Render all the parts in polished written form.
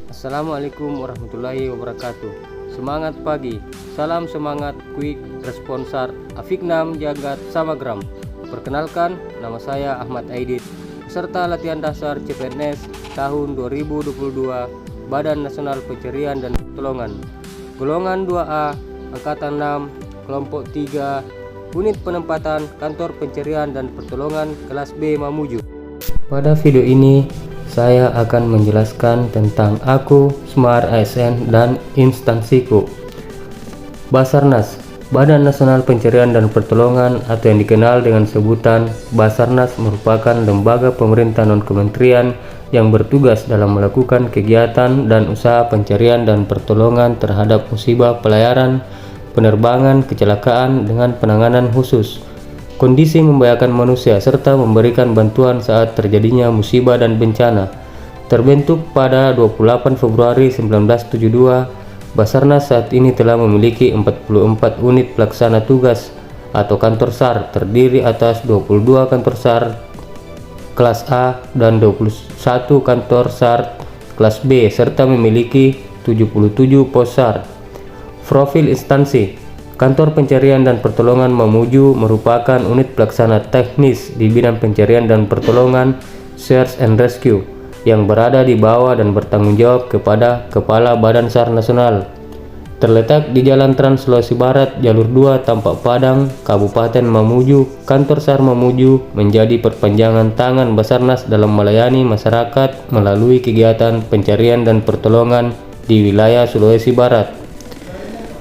Assalamualaikum warahmatullahi wabarakatuh. Semangat pagi, salam semangat, quick responsar, Afiknam Jagat Samagram. Perkenalkan, nama saya Ahmad Aidit, peserta latihan dasar CPNS tahun 2022 Badan Nasional Pencarian dan Pertolongan, golongan 2A, angkatan 6, kelompok 3, unit penempatan kantor pencarian dan pertolongan kelas B Mamuju. Pada video ini saya akan menjelaskan tentang aku, Smart ASN, dan instansiku. Basarnas, Badan Nasional Pencarian dan Pertolongan atau yang dikenal dengan sebutan Basarnas, merupakan lembaga pemerintah non-kementerian yang bertugas dalam melakukan kegiatan dan usaha pencarian dan pertolongan terhadap musibah pelayaran, penerbangan, kecelakaan dengan penanganan khusus, kondisi membahayakan manusia, serta memberikan bantuan saat terjadinya musibah dan bencana. Terbentuk pada 28 Februari 1972, Basarnas saat ini telah memiliki 44 unit pelaksana tugas atau kantor SAR, terdiri atas 22 kantor SAR kelas A dan 21 kantor SAR kelas B, serta memiliki 77 pos SAR. Profil instansi: Kantor Pencarian dan Pertolongan Mamuju merupakan unit pelaksana teknis di bidang pencarian dan pertolongan Search and Rescue yang berada di bawah dan bertanggung jawab kepada Kepala Badan SAR Nasional. Terletak di Jalan Trans Sulawesi Barat, Jalur 2, Tampak Padang, Kabupaten Mamuju. Kantor SAR Mamuju menjadi perpanjangan tangan Basarnas dalam melayani masyarakat melalui kegiatan pencarian dan pertolongan di wilayah Sulawesi Barat.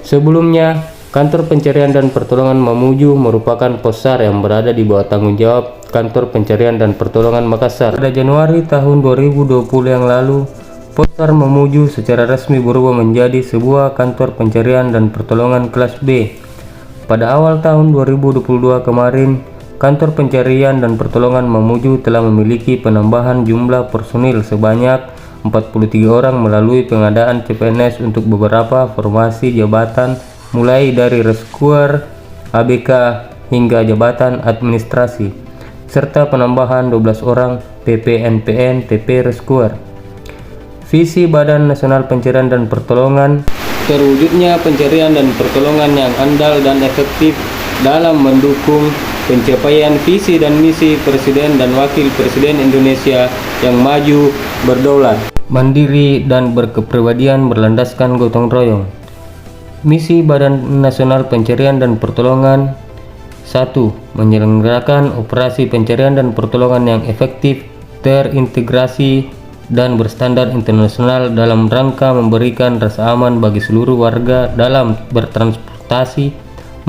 Sebelumnya, Kantor Pencarian dan Pertolongan Mamuju merupakan pos SAR yang berada di bawah tanggung jawab Kantor Pencarian dan Pertolongan Makassar. Pada Januari tahun 2020 yang lalu, pos SAR Mamuju secara resmi berubah menjadi sebuah kantor pencarian dan pertolongan kelas B. Pada awal tahun 2022 kemarin, Kantor Pencarian dan Pertolongan Mamuju telah memiliki penambahan jumlah personil sebanyak 43 orang melalui pengadaan CPNS untuk beberapa formasi jabatan, mulai dari rescuer, ABK, hingga jabatan administrasi, serta penambahan 12 orang PPNPN TP rescuer. Visi Badan Nasional Pencarian dan Pertolongan: terwujudnya pencarian dan pertolongan yang andal dan efektif dalam mendukung pencapaian visi dan misi Presiden dan Wakil Presiden Indonesia yang maju, berdaulat, mandiri, dan berkepribadian berlandaskan gotong royong. Misi Badan Nasional Pencarian dan Pertolongan: 1. Menyelenggarakan operasi pencarian dan pertolongan yang efektif, terintegrasi, dan berstandar internasional dalam rangka memberikan rasa aman bagi seluruh warga dalam bertransportasi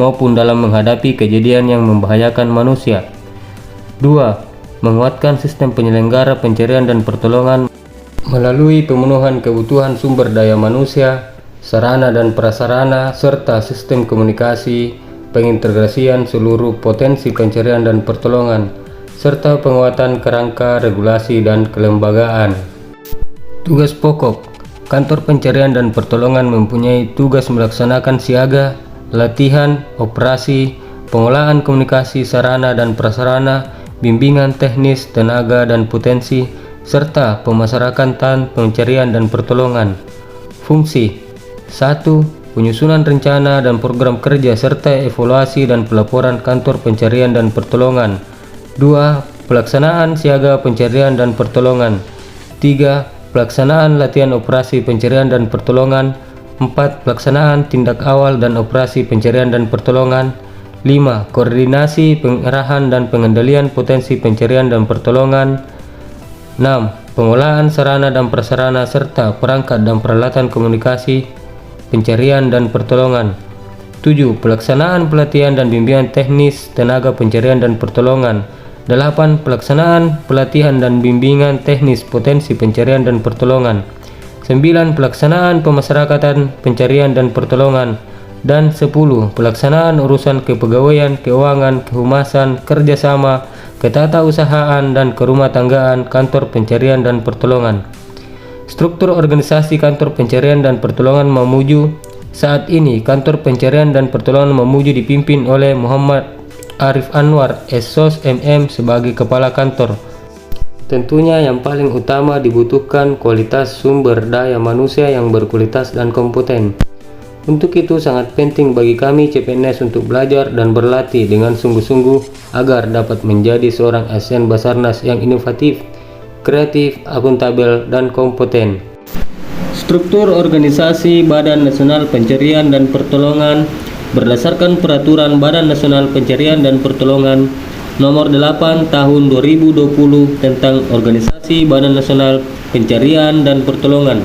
maupun dalam menghadapi kejadian yang membahayakan manusia. 2. Menguatkan sistem penyelenggara pencarian dan pertolongan melalui pemenuhan kebutuhan sumber daya manusia, sarana dan prasarana, serta sistem komunikasi, pengintegrasian seluruh potensi pencarian dan pertolongan, serta penguatan kerangka regulasi dan kelembagaan. Tugas pokok: Kantor Pencarian dan Pertolongan mempunyai tugas melaksanakan siaga, latihan, operasi, pengolahan komunikasi sarana dan prasarana, bimbingan teknis, tenaga dan potensi, serta pemasyarakatan pencarian dan pertolongan. Fungsi: 1. Penyusunan rencana dan program kerja serta evaluasi dan pelaporan Kantor Pencarian dan Pertolongan. 2. Pelaksanaan siaga pencarian dan pertolongan. 3. Pelaksanaan latihan operasi pencarian dan pertolongan. 4. Pelaksanaan tindak awal dan operasi pencarian dan pertolongan. 5. Koordinasi, pengerahan, dan pengendalian potensi pencarian dan pertolongan. 6. Pengolahan sarana dan prasarana serta perangkat dan peralatan komunikasi pencarian dan pertolongan. 7. Pelaksanaan pelatihan dan bimbingan teknis tenaga pencarian dan pertolongan. 8. Pelaksanaan pelatihan dan bimbingan teknis potensi pencarian dan pertolongan. 9. Pelaksanaan pemasyarakatan pencarian dan pertolongan. Dan 10. Pelaksanaan urusan kepegawaian, keuangan, kehumasan, kerjasama, ketatausahaan, dan kerumah tanggaan Kantor Pencarian dan Pertolongan. Struktur organisasi Kantor Pencarian dan Pertolongan Mamuju. Saat ini Kantor Pencarian dan Pertolongan Mamuju dipimpin oleh Muhammad Arif Anwar, SOS MM sebagai Kepala Kantor. Tentunya yang paling utama dibutuhkan kualitas sumber daya manusia yang berkualitas dan kompeten. Untuk itu sangat penting bagi kami CPNS untuk belajar dan berlatih dengan sungguh-sungguh agar dapat menjadi seorang ASN Basarnas yang inovatif, kreatif, akuntabel, dan kompeten. Struktur organisasi Badan Nasional Pencarian dan Pertolongan berdasarkan Peraturan Badan Nasional Pencarian dan Pertolongan Nomor 8 Tahun 2020 tentang Organisasi Badan Nasional Pencarian dan Pertolongan.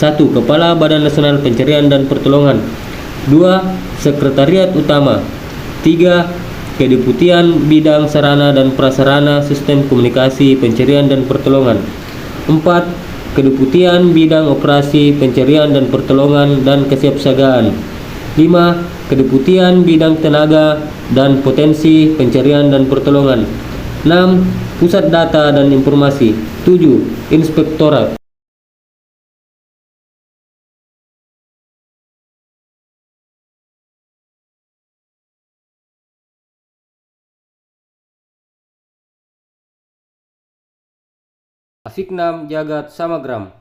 1. Kepala Badan Nasional Pencarian dan Pertolongan. 2. Sekretariat Utama. 3. Kedeputian Bidang Sarana dan Prasarana Sistem Komunikasi Pencarian dan Pertolongan. 4. Kedeputian Bidang Operasi Pencarian dan Pertolongan dan Kesiapsiagaan. 5. Kedeputian Bidang Tenaga dan Potensi Pencarian dan Pertolongan. 6. Pusat Data dan Informasi. 7. Inspektorat. Afiknam Jagat Samagram.